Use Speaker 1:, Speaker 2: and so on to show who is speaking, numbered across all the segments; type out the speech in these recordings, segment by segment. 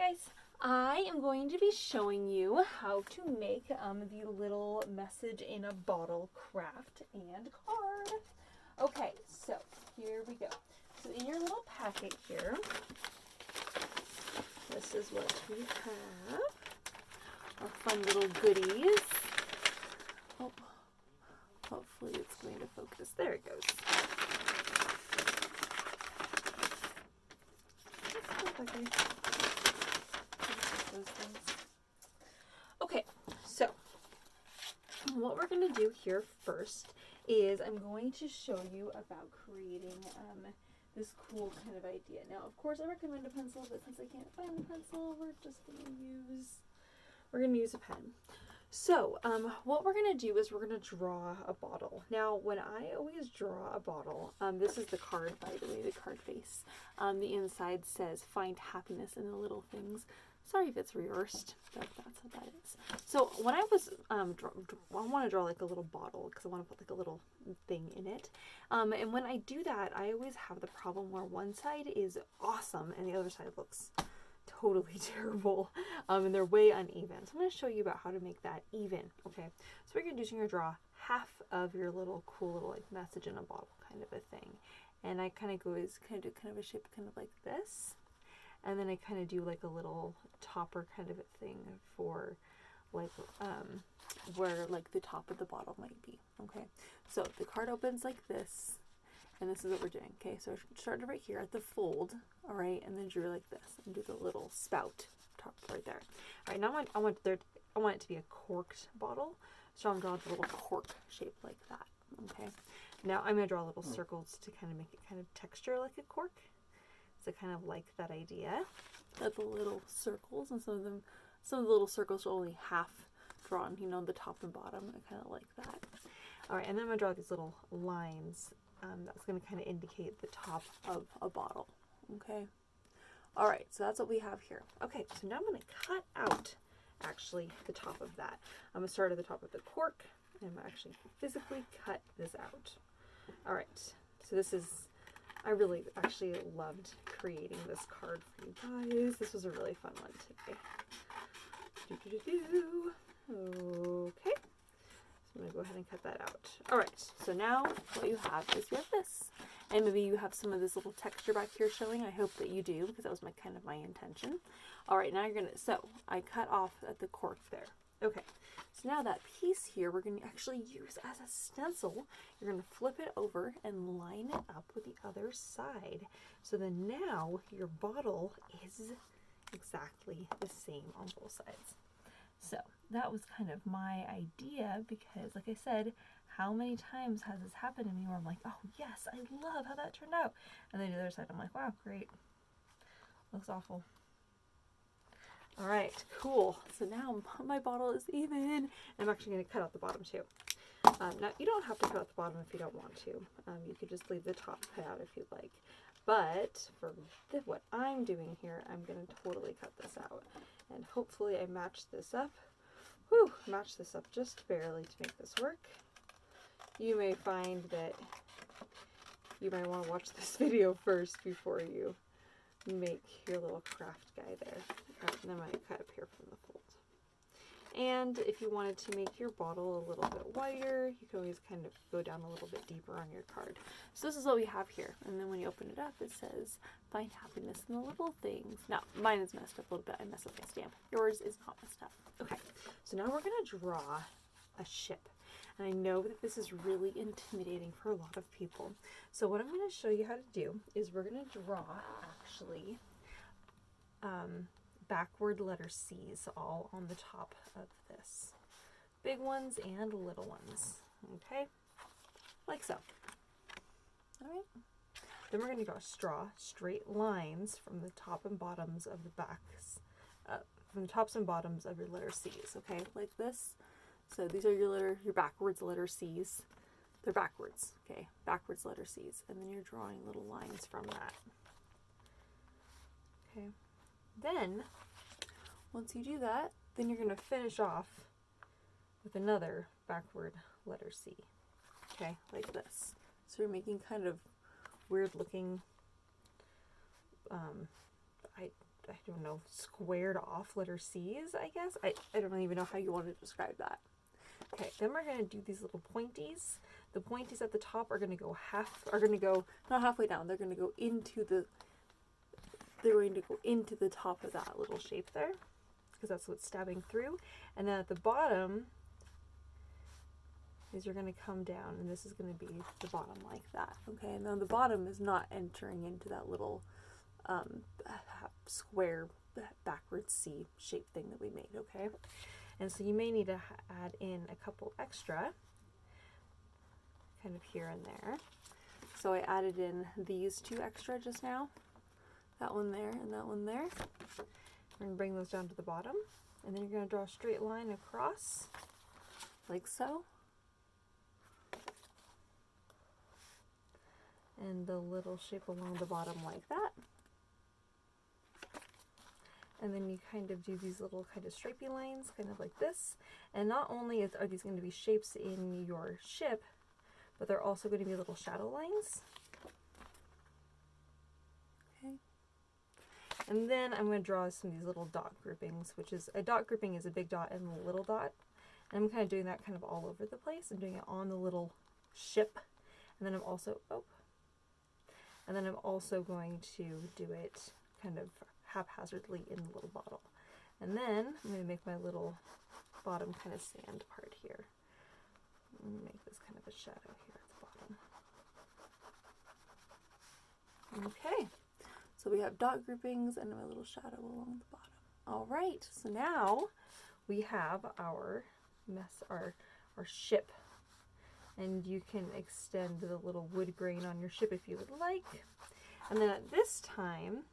Speaker 1: guys, I am going to be showing you how to make the little message in a bottle craft and card. Okay, so here we go. So in your little packet here, this is what we have. Our fun little goodies. Oh, hopefully it's going to focus. There it goes. Okay, so what we're going to do here first is I'm going to show you about creating this cool kind of idea. Now, of course, I recommend a pencil, but since I can't find a pencil, we're going to use a pen. So, what we're going to do is we're going to draw a bottle. Now, when I always draw a bottle, this is the card, by the way, the card face. The inside says, find happiness in the little things. Sorry if it's reversed, but that's what that is. So, when I was, I want to draw like a little bottle because I want to put like a little thing in it. And when I do that, I always have the problem where one side is awesome and the other side looks totally terrible, and they're way uneven. So I'm going to show you about how to make that even. Okay, so what you're going to do is you're going to draw half of your little cool little like message in a bottle kind of a thing, and I kind of do kind of a shape kind of like this, and then I kind of do like a little topper kind of a thing for like where like the top of the bottle might be. Okay, so the card opens like this. And this is what we're doing. Okay, so I started right here at the fold, all right, and then drew like this and do the little spout top right there. All right, now I want it to be a corked bottle, so I'm drawing a little cork shape like that. Okay, now I'm gonna draw little circles to kind of make it kind of texture like a cork. So kind of like that idea of the little circles, and some of the little circles are only half drawn. You know, the top and bottom. I kind of like that. All right, and then I'm gonna draw these little lines. That's going to kind of indicate the top of a bottle. Okay. All right. So that's what we have here. Okay. So now I'm going to cut out actually the top of that. I'm going to start at the top of the cork and I'm going to actually physically cut this out. All right. So this is, I really actually loved creating this card for you guys. This was a really fun one today. Okay. I'm going to go ahead and cut that out. All right, so now what you have is you have this. And maybe you have some of this little texture back here showing. I hope that you do, because that was kind of my intention. All right, now you're going to, so I cut off at the cork there. Okay, so now that piece here we're going to actually use as a stencil. You're going to flip it over and line it up with the other side. So then now your bottle is exactly the same on both sides. So that was kind of my idea because, like I said, how many times has this happened to me where I'm like, oh yes, I love how that turned out. And then the other side, I'm like, wow, great. Looks awful. All right, cool. So now my bottle is even. I'm actually going to cut out the bottom too. Now, you don't have to cut out the bottom if you don't want to. You could just leave the top cut out if you'd like. But for what I'm doing here, I'm going to totally cut this out. And hopefully I match this up. Whew, match this up just barely to make this work. You may find that you might want to watch this video first before you make your little craft guy there. And then I might cut up here from the fold. And if you wanted to make your bottle a little bit wider, you can always kind of go down a little bit deeper on your card. So this is what we have here. And then when you open it up, it says, find happiness in the little things. Now, mine is messed up a little bit. I messed up my stamp. Yours is not messed up. Okay, so now we're going to draw a ship. And I know that this is really intimidating for a lot of people. So what I'm going to show you how to do is we're going to draw, actually, backward letter C's all on the top of this. Big ones and little ones. Okay? Like so. Alright. Then we're going to draw straight lines from the top and bottoms of the backs, from the tops and bottoms of your letter C's. Okay? Like this. So these are your backwards letter C's. They're backwards. Okay? Backwards letter C's. And then you're drawing little lines from that. Okay? Then, once you do that, then you're going to finish off with another backward letter C. Okay, like this. So you're making kind of weird looking I don't know, squared off letter C's, I guess. I don't even know how you want to describe that. Okay, then we're going to do these little pointies. The pointies at the top are going to go not halfway down, they're going to go into the top of that little shape there, because that's what's stabbing through. And then at the bottom is you're going to come down, and this is going to be the bottom like that. Okay, and then the bottom is not entering into that little square backwards C shape thing that we made, okay? And so you may need to add in a couple extra, kind of here and there. So I added in these 2 extra just now, that one there and that one there. We're going to bring those down to the bottom, and then you're going to draw a straight line across, like so. And the little shape along the bottom like that. And then you kind of do these little kind of stripey lines, kind of like this. And not only are these going to be shapes in your ship, but they're also going to be little shadow lines. Okay. And then I'm going to draw some of these little dot groupings, which is, a dot grouping is a big dot and a little dot. And I'm kind of doing that kind of all over the place. I'm doing it on the little ship. And then I'm also, going to do it kind of haphazardly in the little bottle. And then I'm going to make my little bottom kind of sand part here. Make this kind of a shadow here at the bottom. Okay, so we have dot groupings and my little shadow along the bottom. All right, so now we have our ship. And you can extend the little wood grain on your ship if you would like. And then at this time,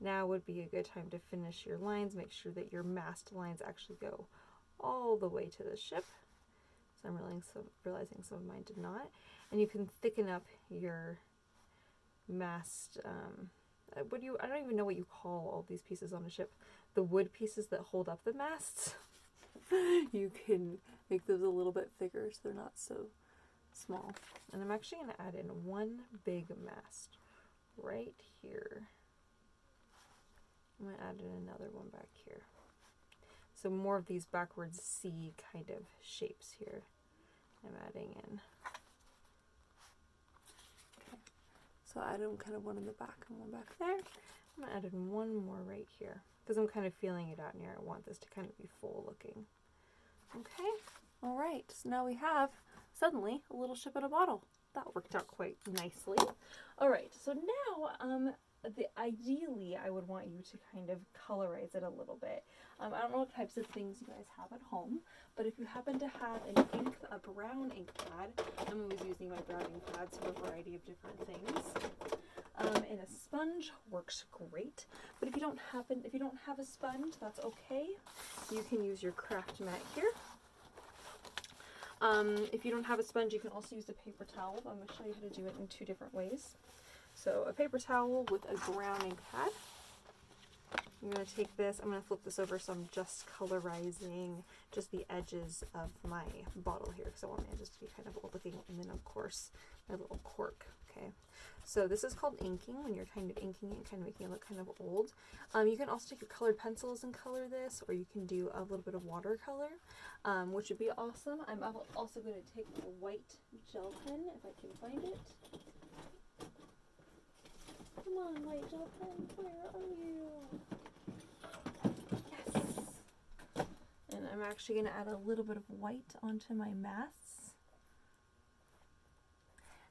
Speaker 1: now would be a good time to finish your lines. Make sure that your mast lines actually go all the way to the ship. So I'm realizing some of mine did not. And you can thicken up your mast. I don't even know what you call all these pieces on a ship. The wood pieces that hold up the masts. You can make those a little bit thicker so they're not so small. And I'm actually going to add in one big mast right here. I'm going to add in another one back here. So more of these backwards C kind of shapes here I'm adding in. Okay. So I add in kind of one in the back and one back there. I'm going to add in one more right here because I'm kind of feeling it out here. I want this to kind of be full looking. Okay, all right, so now we have suddenly a little ship in a bottle. That worked out quite nicely. All right, so now ideally I would want you to kind of colorize it a little bit. I don't know what types of things you guys have at home, but if you happen to have a brown ink pad, I'm always using my brown ink pads for a variety of different things. And a sponge works great, but if you don't have a sponge, that's okay. You can use your craft mat here. If you don't have a sponge, you can also use a paper towel. I'm going to show you how to do it in 2 different ways. So a paper towel with a brown ink pad. I'm going to take this, I'm going to flip this over so I'm just colorizing just the edges of my bottle here because I want my edges to be kind of old looking, and then of course my little cork. Okay, so this is called inking, when you're kind of inking it and kind of making it look kind of old. You can also take your colored pencils and color this, or you can do a little bit of watercolor, which would be awesome. I'm also going to take a white gel pen if I can find it. Come on, white gel pen, where are you? Yes! And I'm actually going to add a little bit of white onto my masts.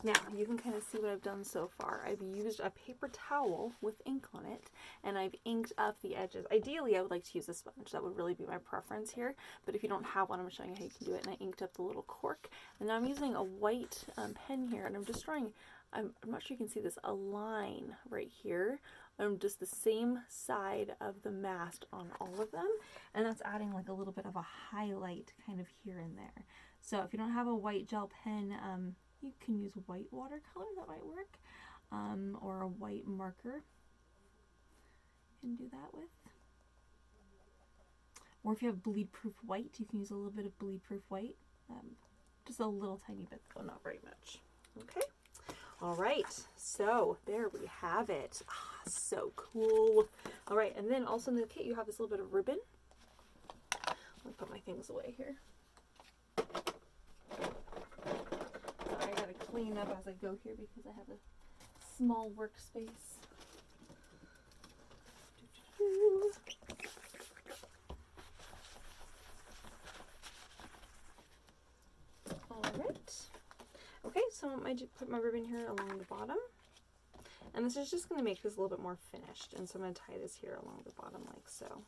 Speaker 1: Now, you can kind of see what I've done so far. I've used a paper towel with ink on it, and I've inked up the edges. Ideally, I would like to use a sponge. That would really be my preference here. But if you don't have one, I'm showing you how you can do it. And I inked up the little cork. And now I'm using a white pen here, and I'm just drawing, I'm not sure you can see this, a line right here. Just the same side of the mast on all of them. And that's adding like a little bit of a highlight kind of here and there. So if you don't have a white gel pen, you can use white watercolor, that might work, or a white marker. You can do that with. Or if you have bleed proof white, you can use a little bit of bleed proof white. Just a little tiny bit though, not very much. Okay. All right, so there we have it. Ah, so cool. All right, and then also in the kit you have this little bit of ribbon. Let me put my things away here. Sorry, I gotta clean up as I go here because I have a small workspace. All right. Okay, so I might put my ribbon here along the bottom. And this is just going to make this a little bit more finished. And so I'm going to tie this here along the bottom like so.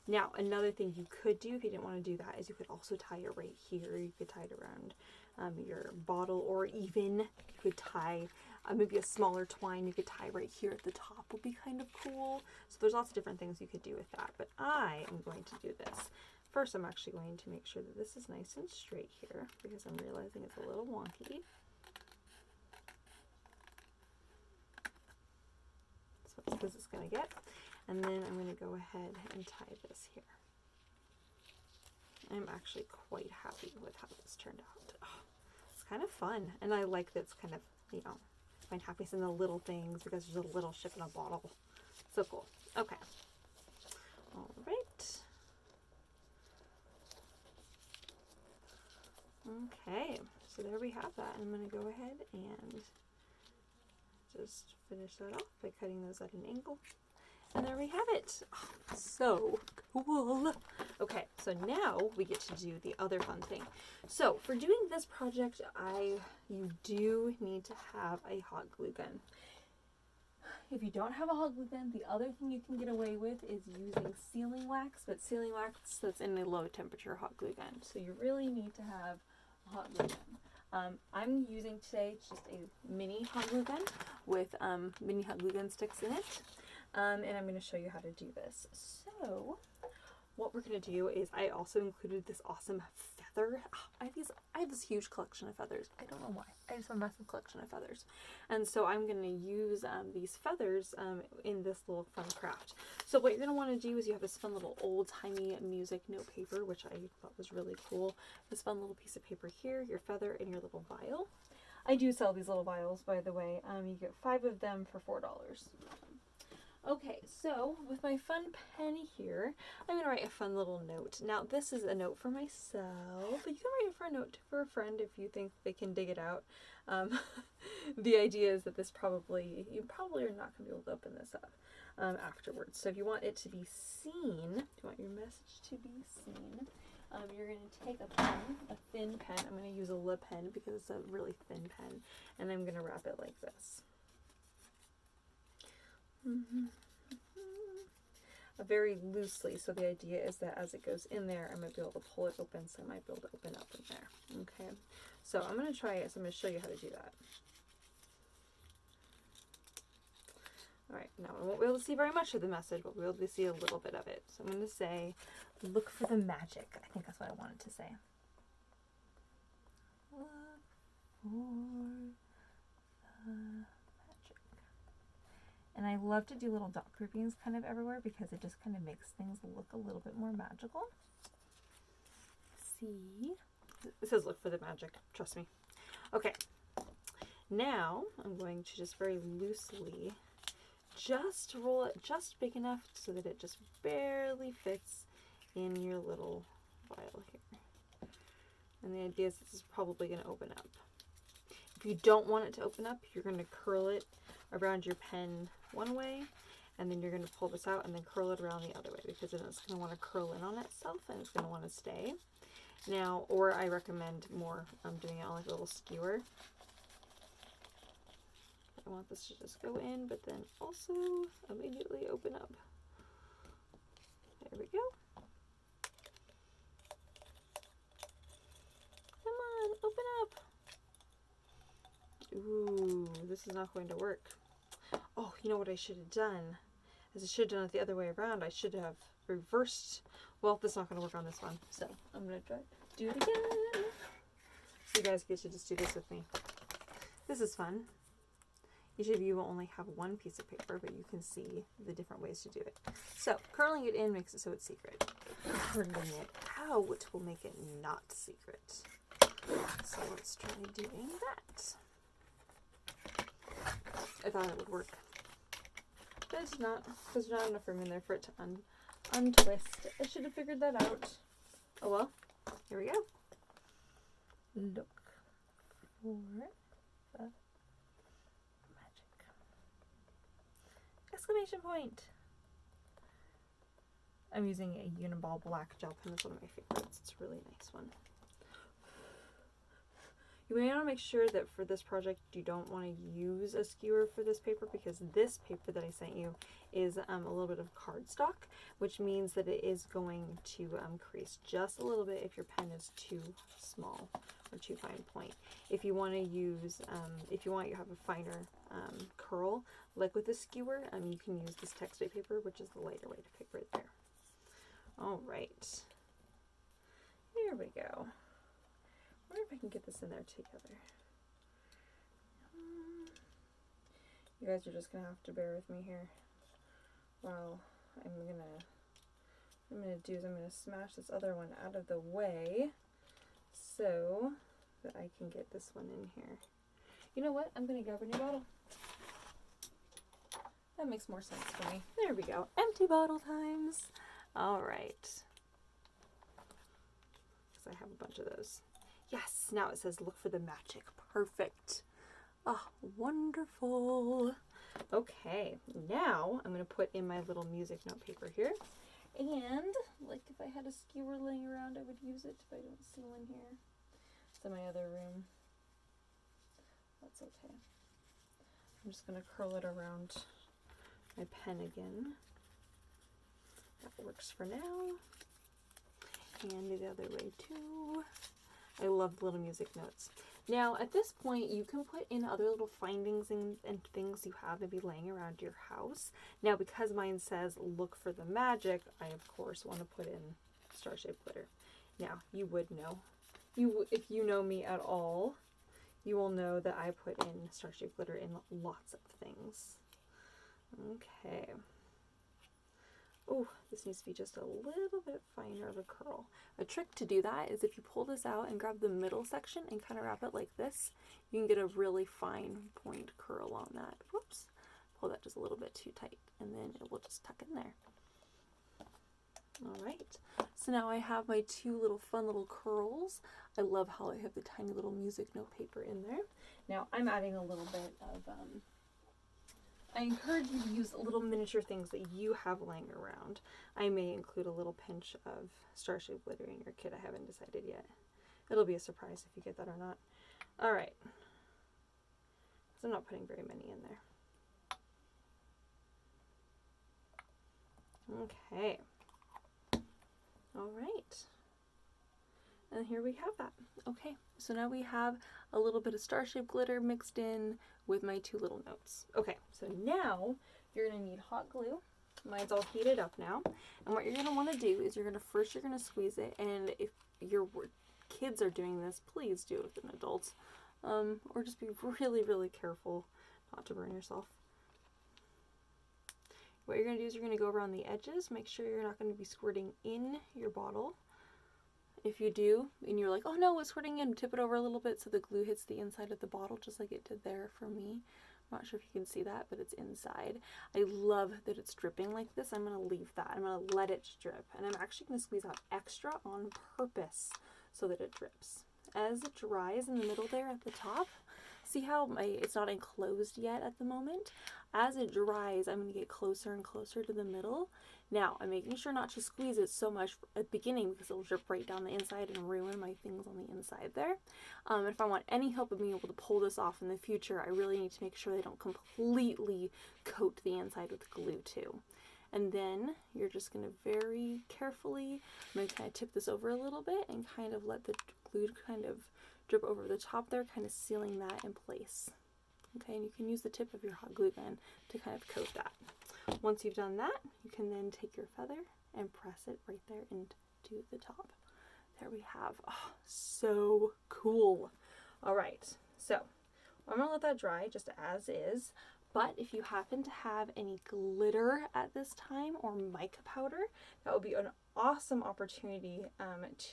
Speaker 1: Now, another thing you could do if you didn't want to do that is you could also tie it right here. You could tie it around your bottle, or even you could tie maybe a smaller twine you could tie right here at the top would be kind of cool. So there's lots of different things you could do with that. But I am going to do this. First, I'm actually going to make sure that this is nice and straight here because I'm realizing it's a little wonky. So as good as it's going to get. And then I'm going to go ahead and tie this here. I'm actually quite happy with how this turned out. Oh, it's kind of fun. And I like that it's kind of, you know, find happiness in the little things because there's a little ship in a bottle. So cool. Okay. All right. Okay. So there we have that. I'm going to go ahead and just finish that off by cutting those at an angle. And there we have it. Oh, so cool. Okay, so now we get to do the other fun thing. So for doing this project, you do need to have a hot glue gun. If you don't have a hot glue gun, the other thing you can get away with is using sealing wax, but sealing wax that's in a low temperature hot glue gun. So you really need to have a hot glue gun. I'm using today just a mini hot glue gun with mini hot glue gun sticks in it. And I'm going to show you how to do this. So what we're going to do is I also included this awesome feather. I have this huge collection of feathers. I don't know why. I just have a massive collection of feathers. And so I'm going to use these feathers in this little fun craft. So what you're going to want to do is you have this fun little old-timey music note paper, which I thought was really cool. This fun little piece of paper here, your feather, and your little vial. I do sell these little vials, by the way. You get 5 of them for $4. Okay, so with my fun pen here, I'm going to write a fun little note. Now, this is a note for myself, but you can write it for a note for a friend if you think they can dig it out. The idea is that you probably are not going to be able to open this up afterwards. So if you want it to be seen, if you want your message to be seen, you're going to take a pen, a thin pen. I'm going to use a lip pen because it's a really thin pen, and I'm going to wrap it like this. Very loosely, so the idea is that as it goes in there, I might be able to pull it open, so I might be able to open up in there. Okay, so I'm going to try it, so I'm going to show you how to do that. Alright, now I won't be able to see very much of the message, but we'll be able to see a little bit of it. So I'm going to say, look for the magic. I think that's what I wanted to say. Look for the magic. And I love to do little dot groupings kind of everywhere because it just kind of makes things look a little bit more magical. See? It says look for the magic, trust me. Okay, now I'm going to just very loosely just roll it just big enough so that it just barely fits in your little vial here. And the idea is this is probably going to open up. If you don't want it to open up, you're going to curl it around your pen one way, and then you're going to pull this out and then curl it around the other way, because then it's going to want to curl in on itself and it's going to want to stay. Now, or I recommend more doing it on like a little skewer. I want this to just go in, but then also immediately open up. There we go. Come on, open up. Ooh, this is not going to work. Oh, you know what I should have done? Is I should have done it the other way around. I should have reversed. Well, this is not going to work on this one. So I'm going to try do it again. So you guys get to just do this with me. This is fun. Each of you will only have one piece of paper, but you can see the different ways to do it. So curling it in makes it so it's secret. Curling it out will make it not secret. So let's try doing that. I thought it would work. But it's not, because there's not enough room in there for it to untwist. I should have figured that out. Oh well, here we go. Look for the magic. Exclamation point! I'm using a Uniball black gel pen. It's one of my favorites. It's a really nice one. You may want to make sure that for this project you don't want to use a skewer for this paper, because this paper that I sent you is a little bit of cardstock, which means that it is going to crease just a little bit if your pen is too small or too fine point. If you want to use, if you want to have a finer curl, like with a skewer, you can use this textile paper, which is the lighter weight of paper there. All right, here we go. I wonder if I can get this in there together. You guys are just gonna have to bear with me here. While I'm gonna do is I'm gonna smash this other one out of the way so that I can get this one in here. You know what? I'm gonna grab a new bottle. That makes more sense for me. There we go. Empty bottle times. All right. Because I have a bunch of those. Yes, now it says look for the magic. Perfect. Oh, wonderful. Okay, now I'm going to put in my little music note paper here. And, like if I had a skewer laying around, I would use it, but I don't see one here. It's in my other room. That's okay. I'm just going to curl it around my pen again. That works for now. And the other way too. I love the little music notes. Now, at this point, you can put in other little findings and things you have maybe laying around your house. Now, because mine says look for the magic, I, of course, want to put in star-shaped glitter. Now, you would know. If you know me at all, you will know that I put in star-shaped glitter in lots of things. Okay. Oh, this needs to be just a little bit finer of a curl. A trick to do that is if you pull this out and grab the middle section and kind of wrap it like this, you can get a really fine point curl on that. Whoops. Pull that just a little bit too tight, and then it will just tuck in there. All right. So now I have my two little fun little curls. I love how I have the tiny little music note paper in there. Now I'm adding a little bit of I encourage you to use little miniature things that you have laying around. I may include a little pinch of star-shaped glitter in your kit. I haven't decided yet. It'll be a surprise if you get that or not. All right. So I'm not putting very many in there. Okay. All right. And here we have that. Okay, so now we have a little bit of star-shaped glitter mixed in with my two little notes. Okay, so now you're gonna need hot glue. Mine's all heated up now. And what you're gonna wanna do is you're gonna squeeze it, and if your kids are doing this, please do it with an adult. Or just be really, really careful not to burn yourself. What you're gonna do is you're gonna go around the edges, make sure you're not gonna be squirting in your bottle. If you do, and you're like, oh no, it's squirting in, tip it over a little bit so the glue hits the inside of the bottle, just like it did there for me. I'm not sure if you can see that, but it's inside. I love that it's dripping like this. I'm going to leave that. I'm going to let it drip, and I'm actually going to squeeze out extra on purpose so that it drips. As it dries in the middle there at the top, see how it's not enclosed yet at the moment? As it dries, I'm going to get closer and closer to the middle. Now, I'm making sure not to squeeze it so much at the beginning because it'll drip right down the inside and ruin my things on the inside there. If I want any help of being able to pull this off in the future, I really need to make sure they don't completely coat the inside with glue too. And then you're just going to very carefully, I'm going to kind of tip this over a little bit and kind of let the glue kind of drip over the top there, kind of sealing that in place. Okay, and you can use the tip of your hot glue gun to kind of coat that. Once you've done that, you can then take your feather and press it right there into the top. There we have, oh, so cool. All right, so I'm gonna let that dry just as is, but if you happen to have any glitter at this time or mica powder, that would be an awesome opportunity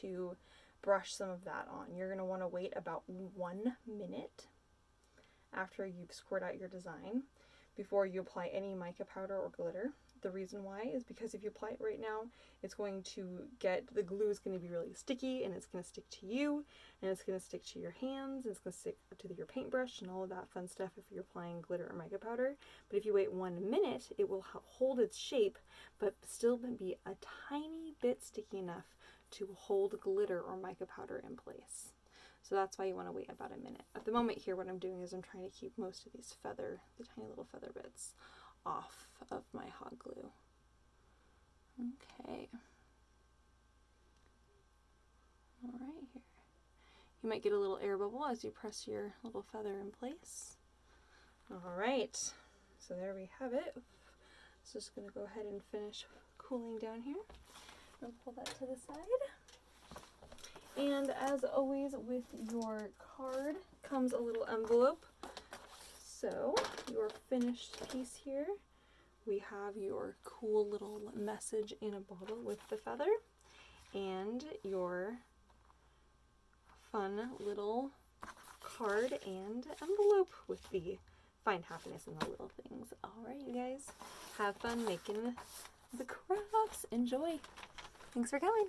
Speaker 1: to brush some of that on. You're gonna wanna wait about 1 minute, after you've scored out your design before you apply any mica powder or glitter. The reason why is because if you apply it right now, it's going to the glue is going to be really sticky, and it's going to stick to you, and it's going to stick to your hands, and it's going to stick to your paintbrush and all of that fun stuff if you're applying glitter or mica powder. But if you wait 1 minute, it will hold its shape, but still be a tiny bit sticky enough to hold glitter or mica powder in place. So that's why you want to wait about a minute. At the moment here, what I'm doing is I'm trying to keep most of these the tiny little feather bits off of my hot glue. Okay. All right, here. You might get a little air bubble as you press your little feather in place. All right, so there we have it. So just going to go ahead and finish cooling down here. I'll pull that to the side. And as always with your card comes a little envelope. So your finished piece here, we have your cool little message in a bottle with the feather and your fun little card and envelope with the find happiness in the little things. All right, you guys, have fun making the crafts. Enjoy. Thanks for coming.